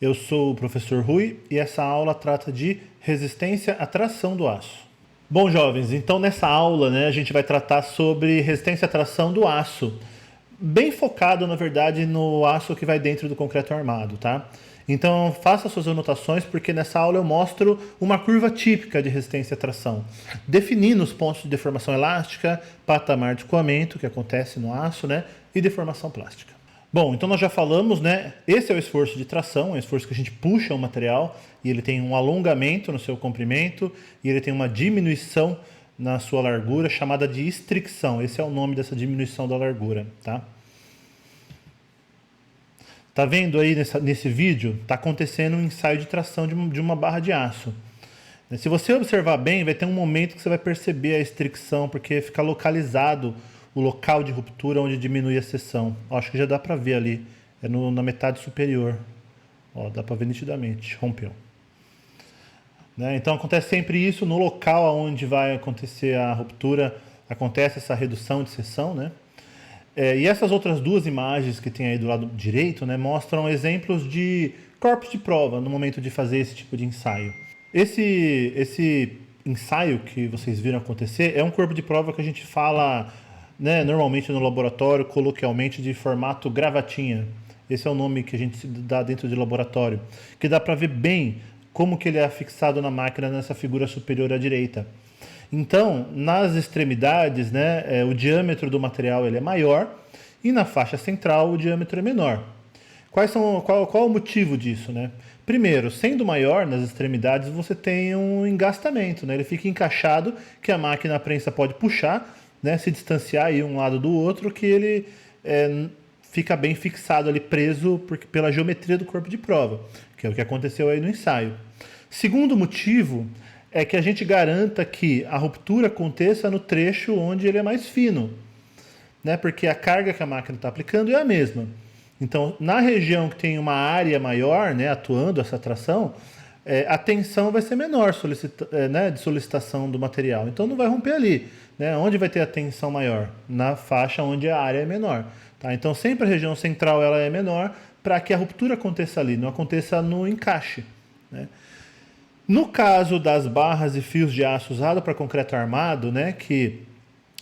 Eu sou o professor Rui e essa aula trata de resistência à tração do aço. Bom, jovens, então nessa aula, a gente vai tratar sobre resistência à tração do aço, bem focado, na verdade, no aço que vai dentro do concreto armado, tá? Então faça suas anotações, porque nessa aula eu mostro uma curva típica de resistência à tração, definindo os pontos de deformação elástica, patamar de escoamento que acontece no aço, e deformação plástica. Bom, então nós já falamos, esse é o esforço de tração, é o esforço que a gente puxa o material e ele tem um alongamento no seu comprimento e ele tem uma diminuição na sua largura chamada de estricção. Esse é o nome dessa diminuição da largura, tá? Tá vendo aí nesse vídeo? Tá acontecendo um ensaio de tração de uma barra de aço. Se você observar bem, vai ter um momento que você vai perceber a estricção, porque fica localizado o local de ruptura onde diminui a seção. Acho que já dá para ver ali, é na metade superior. Ó, dá para ver nitidamente, rompeu. Então acontece sempre isso, no local onde vai acontecer a ruptura, acontece essa redução de seção, e essas outras duas imagens que tem aí do lado direito, mostram exemplos de corpos de prova no momento de fazer esse tipo de ensaio. Esse ensaio que vocês viram acontecer é um corpo de prova que a gente fala, normalmente no laboratório, coloquialmente, de formato gravatinha. Esse é o nome que a gente dá dentro de laboratório, que dá para ver bem como que ele é fixado na máquina nessa figura superior à direita. Então, nas extremidades, o diâmetro do material ele é maior e na faixa central o diâmetro é menor. Qual o motivo disso? Primeiro, sendo maior nas extremidades, você tem um engastamento, ele fica encaixado, que a máquina prensa pode puxar, se distanciar aí um lado do outro, que ele fica bem fixado ali, preso pela geometria do corpo de prova, que é o que aconteceu aí no ensaio. Segundo motivo é que a gente garanta que a ruptura aconteça no trecho onde ele é mais fino, porque a carga que a máquina está aplicando é a mesma. Então, na região que tem uma área maior, atuando essa tração, a tensão vai ser menor de solicitação do material. Então, não vai romper ali. Onde vai ter a tensão maior? Na faixa onde a área é menor. Tá? Então, sempre a região central ela é menor para que a ruptura aconteça ali, não aconteça no encaixe. No caso das barras e fios de aço usados para concreto armado, que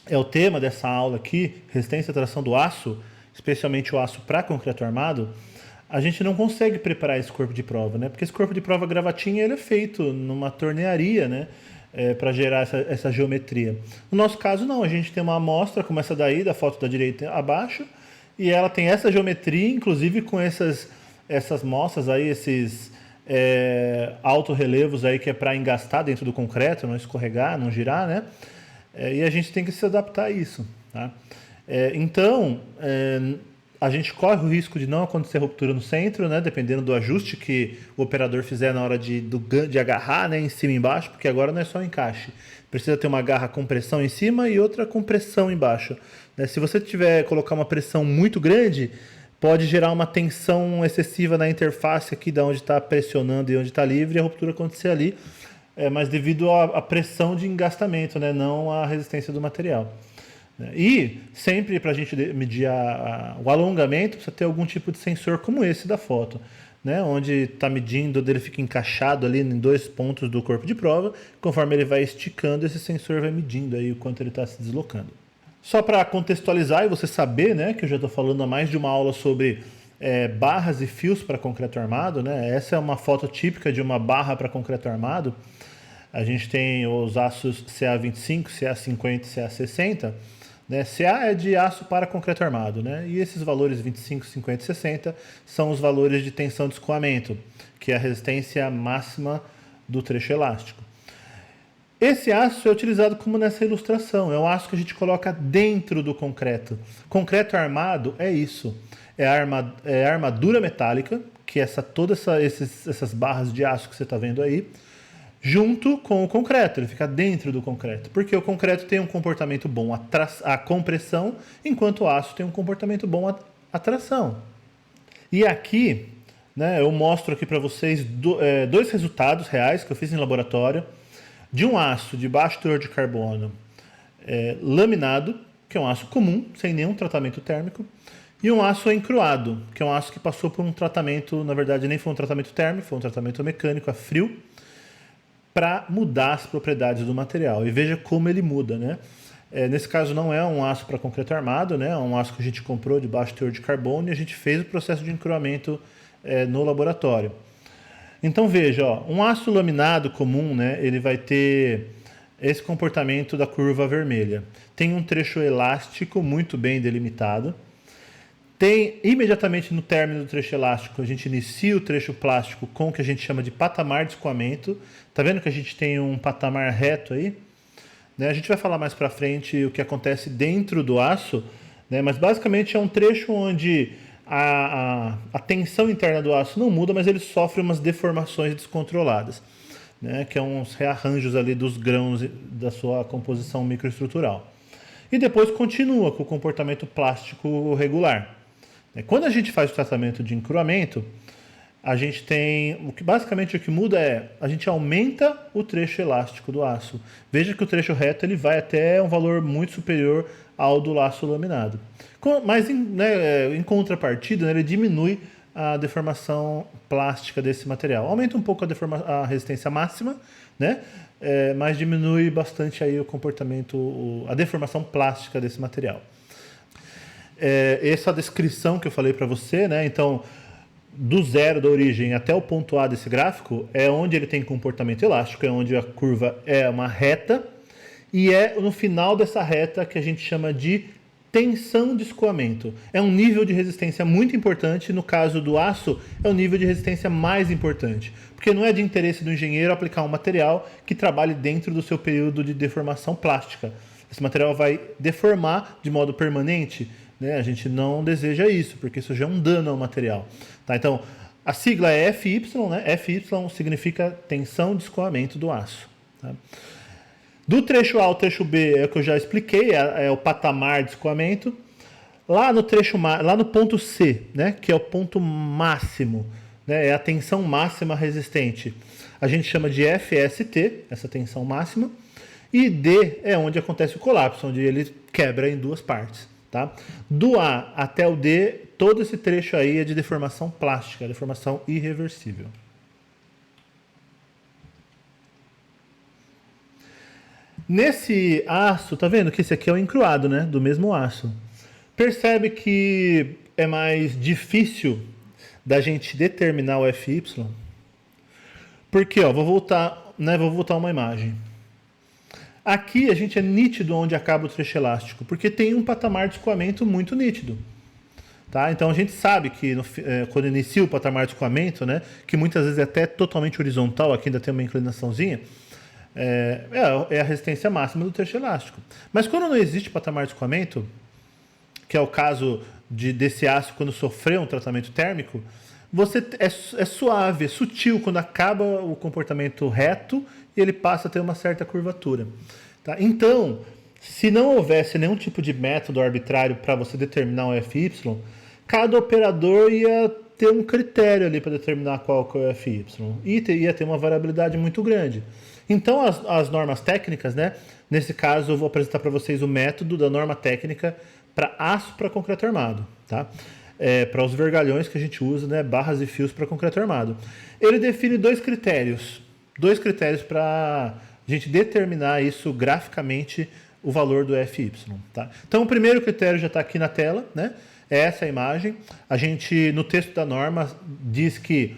é o tema dessa aula aqui, resistência à tração do aço, especialmente o aço para concreto armado, a gente não consegue preparar esse corpo de prova, porque esse corpo de prova gravatinha ele é feito numa tornearia, para gerar essa geometria. No nosso caso não, a gente tem uma amostra como essa daí, da foto da direita abaixo, e ela tem essa geometria, inclusive com essas mostras aí, esses alto-relevos aí que é para engastar dentro do concreto, não escorregar, não girar, e a gente tem que se adaptar a isso, tá? Então, a gente corre o risco de não acontecer ruptura no centro, dependendo do ajuste que o operador fizer na hora de agarrar, em cima e embaixo, porque agora não é só encaixe. Precisa ter uma garra com pressão em cima e outra com pressão embaixo. Se você colocar uma pressão muito grande, pode gerar uma tensão excessiva na interface aqui, da onde está pressionando e onde está livre, e a ruptura acontecer ali, mas devido à pressão de engastamento, não à resistência do material. E sempre para a gente medir o alongamento, precisa ter algum tipo de sensor como esse da foto, onde está medindo, ele fica encaixado ali em dois pontos do corpo de prova, conforme ele vai esticando, esse sensor vai medindo aí o quanto ele está se deslocando. Só para contextualizar e você saber, que eu já estou falando há mais de uma aula sobre barras e fios para concreto armado, essa é uma foto típica de uma barra para concreto armado. A gente tem os aços CA25, CA50 e CA60. CA é de aço para concreto armado, e esses valores 25, 50 e 60 são os valores de tensão de escoamento, que é a resistência máxima do trecho elástico. Esse aço é utilizado como nessa ilustração, é o aço que a gente coloca dentro do concreto. Concreto armado é isso, é a armadura metálica, que é todas essas barras de aço que você está vendo aí, junto com o concreto, ele fica dentro do concreto, porque o concreto tem um comportamento bom à compressão, enquanto o aço tem um comportamento bom à tração. E aqui, eu mostro aqui para vocês dois resultados reais que eu fiz em laboratório, de um aço de baixo teor de carbono laminado, que é um aço comum, sem nenhum tratamento térmico, E um aço encruado, que é um aço que passou por um tratamento, na verdade nem foi um tratamento térmico, foi um tratamento mecânico a frio, para mudar as propriedades do material. E veja como ele muda, né? Nesse caso não é um aço para concreto armado, né? É um aço que a gente comprou de baixo teor de carbono e a gente fez o processo de encruamento no laboratório. Então veja, ó, um aço laminado comum, né? Ele vai ter esse comportamento da curva vermelha. Tem um trecho elástico muito bem delimitado. Tem, imediatamente no término do trecho elástico, a gente inicia o trecho plástico com o que a gente chama de patamar de escoamento. Tá vendo que a gente tem um patamar reto aí? Né? A gente vai falar mais para frente o que acontece dentro do aço, né? Mas basicamente é um trecho onde a tensão interna do aço não muda, mas ele sofre umas deformações descontroladas, né? Que é uns rearranjos ali dos grãos da sua composição microestrutural. E depois continua com o comportamento plástico regular. Quando a gente faz o tratamento de encruamento, a gente tem, basicamente o que muda é, a gente aumenta o trecho elástico do aço. Veja que o trecho reto ele vai até um valor muito superior ao do aço laminado. Mas em contrapartida, né, ele diminui a deformação plástica desse material. Aumenta um pouco a resistência máxima, né? Mas diminui bastante aí o comportamento, a deformação plástica desse material. Essa descrição que eu falei para você, né? Então, do zero da origem até o ponto A desse gráfico é onde ele tem comportamento elástico, é onde a curva é uma reta, e é no final dessa reta que a gente chama de tensão de escoamento. É um nível de resistência muito importante, no caso do aço, é o nível de resistência mais importante, porque não é de interesse do engenheiro aplicar um material que trabalhe dentro do seu período de deformação plástica. Esse material vai deformar de modo permanente, né? A gente não deseja isso, porque isso já é um dano ao material. Tá? Então, a sigla é FY, né? FY significa tensão de escoamento do aço. Tá? Do trecho A ao trecho B é o que eu já expliquei, é o patamar de escoamento. Lá no ponto C, né, que é o ponto máximo, né, é a tensão máxima resistente. A gente chama de FST, essa tensão máxima. E D é onde acontece o colapso, onde ele quebra em duas partes. Tá? Do A até o D, todo esse trecho aí é de deformação plástica, deformação irreversível. Nesse aço, tá vendo que esse aqui é o encruado, né, do mesmo aço. Percebe que é mais difícil da gente determinar o FY? Porque, ó, vou voltar uma imagem. Aqui a gente é nítido onde acaba o trecho elástico, porque tem um patamar de escoamento muito nítido. Tá? Então a gente sabe que quando inicia o patamar de escoamento, né, que muitas vezes é até totalmente horizontal, aqui ainda tem uma inclinaçãozinha, é a resistência máxima do trecho elástico. Mas quando não existe patamar de escoamento, que é o caso desse aço quando sofreu um tratamento térmico, é suave, é sutil quando acaba o comportamento reto e ele passa a ter uma certa curvatura. Tá? Então, se não houvesse nenhum tipo de método arbitrário para você determinar o FY, cada operador ia ter um critério ali para determinar qual que é o FY. E ia ter uma variabilidade muito grande. Então, as normas técnicas, né? Nesse caso, eu vou apresentar para vocês o método da norma técnica para aço para concreto armado. Tá? Para os vergalhões que a gente usa, né? Barras e fios para concreto armado. Ele define dois critérios para a gente determinar isso graficamente, o valor do FY. Tá? Então, o primeiro critério já está aqui na tela, né? É essa a imagem. A gente, no texto da norma, diz que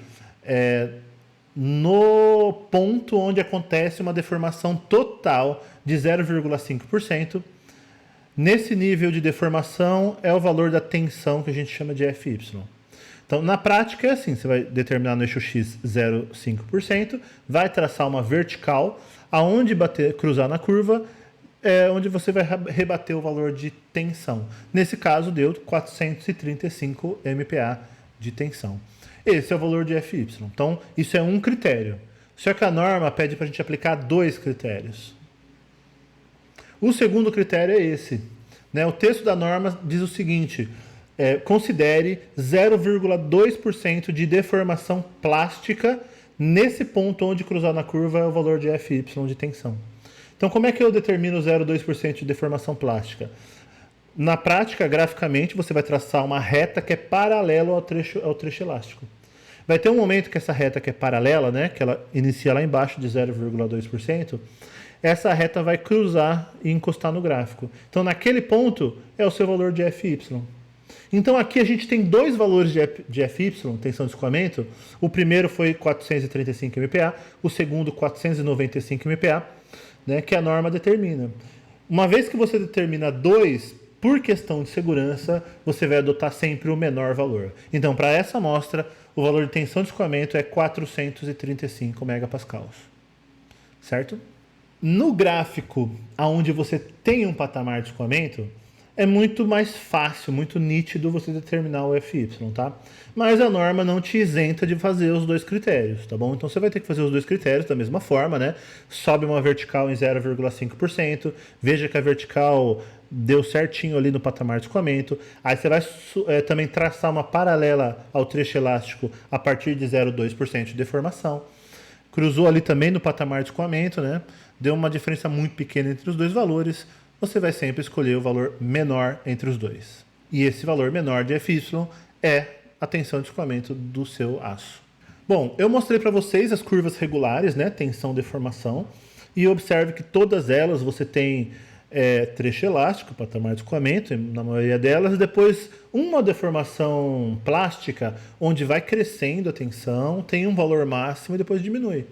no ponto onde acontece uma deformação total de 0,5%, nesse nível de deformação é o valor da tensão que a gente chama de FY. Então, na prática é assim, você vai determinar no eixo X 0,5%, vai traçar uma vertical, aonde cruzar na curva, onde você vai rebater o valor de tensão. Nesse caso, deu 435 MPa de tensão. Esse é o valor de FY. Então, isso é um critério. Só que a norma pede para a gente aplicar dois critérios. O segundo critério é esse. Né? O texto da norma diz o seguinte: considere 0,2% de deformação plástica nesse ponto onde cruzar na curva é o valor de FY de tensão. Então, como é que eu determino 0,2% de deformação plástica? Na prática, graficamente, você vai traçar uma reta que é paralela ao trecho elástico. Vai ter um momento que essa reta que é paralela, né, que ela inicia lá embaixo de 0,2%, essa reta vai cruzar e encostar no gráfico. Então, naquele ponto, é o seu valor de FY. Então, aqui a gente tem dois valores de FY, tensão de escoamento. O primeiro foi 435 MPa, o segundo 495 MPa, né, que a norma determina. Uma vez que você determina 2, por questão de segurança, você vai adotar sempre o menor valor. Então, para essa amostra, o valor de tensão de escoamento é 435 megapascals. Certo? No gráfico onde você tem um patamar de escoamento, é muito mais fácil, muito nítido você determinar o FY, tá? Mas a norma não te isenta de fazer os dois critérios, tá bom? Então você vai ter que fazer os dois critérios da mesma forma, né? Sobe uma vertical em 0,5%, veja que a vertical deu certinho ali no patamar de escoamento. Aí você vai também traçar uma paralela ao trecho elástico a partir de 0,2% de deformação. Cruzou ali também no patamar de escoamento, né? Deu uma diferença muito pequena entre os dois valores. Você vai sempre escolher o valor menor entre os dois. E esse valor menor de FY é a tensão de escoamento do seu aço. Bom, eu mostrei para vocês as curvas regulares, né? Tensão, deformação. E observe que todas elas você tem trecho elástico, patamar de escoamento, na maioria delas, e depois uma deformação plástica, onde vai crescendo a tensão, tem um valor máximo e depois diminui.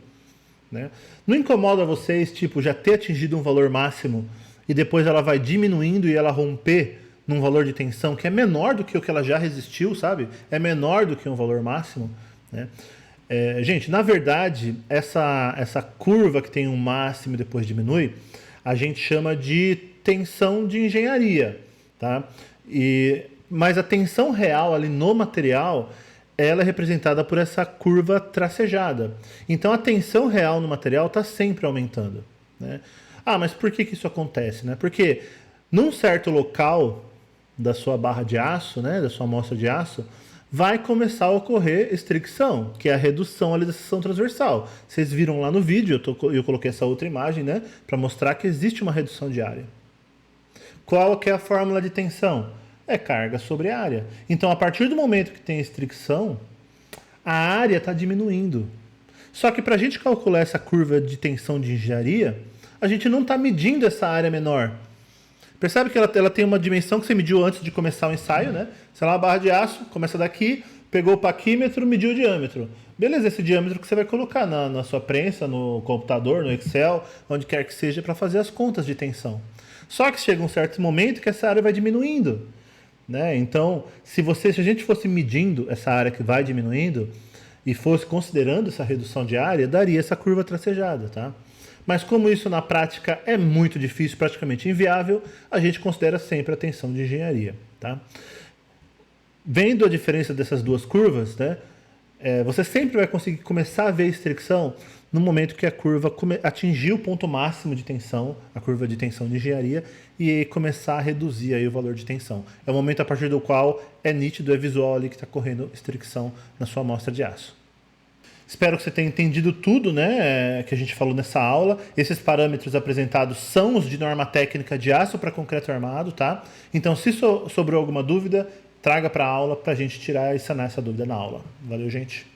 Né? Não incomoda vocês, tipo, já ter atingido um valor máximo e depois ela vai diminuindo e ela romper num valor de tensão que é menor do que o que ela já resistiu, sabe? É menor do que um valor máximo, né? Gente, na verdade, essa curva que tem um máximo e depois diminui, a gente chama de tensão de engenharia, tá? Mas a tensão real ali no material, ela é representada por essa curva tracejada. Então a tensão real no material está sempre aumentando, né? Ah, mas por que isso acontece, né? Porque num certo local da sua barra de aço, né, da sua amostra de aço, vai começar a ocorrer estricção, que é a redução ali da seção transversal. Vocês viram lá no vídeo, eu coloquei essa outra imagem, né, para mostrar que existe uma redução de área. Qual que é a fórmula de tensão? É carga sobre área. Então, a partir do momento que tem estricção, a área está diminuindo. Só que para a gente calcular essa curva de tensão de engenharia, a gente não está medindo essa área menor. Percebe que ela tem uma dimensão que você mediu antes de começar o ensaio, né? Sei lá, uma barra de aço, começa daqui, pegou o paquímetro, mediu o diâmetro. Beleza, esse diâmetro que você vai colocar na sua prensa, no computador, no Excel, onde quer que seja, para fazer as contas de tensão. Só que chega um certo momento que essa área vai diminuindo, né? Então, se a gente fosse medindo essa área que vai diminuindo e fosse considerando essa redução de área, daria essa curva tracejada, tá? Mas como isso na prática é muito difícil, praticamente inviável, a gente considera sempre a tensão de engenharia, tá? Vendo a diferença dessas duas curvas, né, você sempre vai conseguir começar a ver a estricção no momento que a curva atingir o ponto máximo de tensão, a curva de tensão de engenharia, e começar a reduzir aí o valor de tensão. É o momento a partir do qual é nítido, é visual ali que está correndo estricção na sua amostra de aço. Espero que você tenha entendido tudo, né, que a gente falou nessa aula. Esses parâmetros apresentados são os de norma técnica de aço para concreto armado, tá? Então, se sobrou alguma dúvida, traga para a aula para a gente tirar e sanar essa dúvida na aula. Valeu, gente!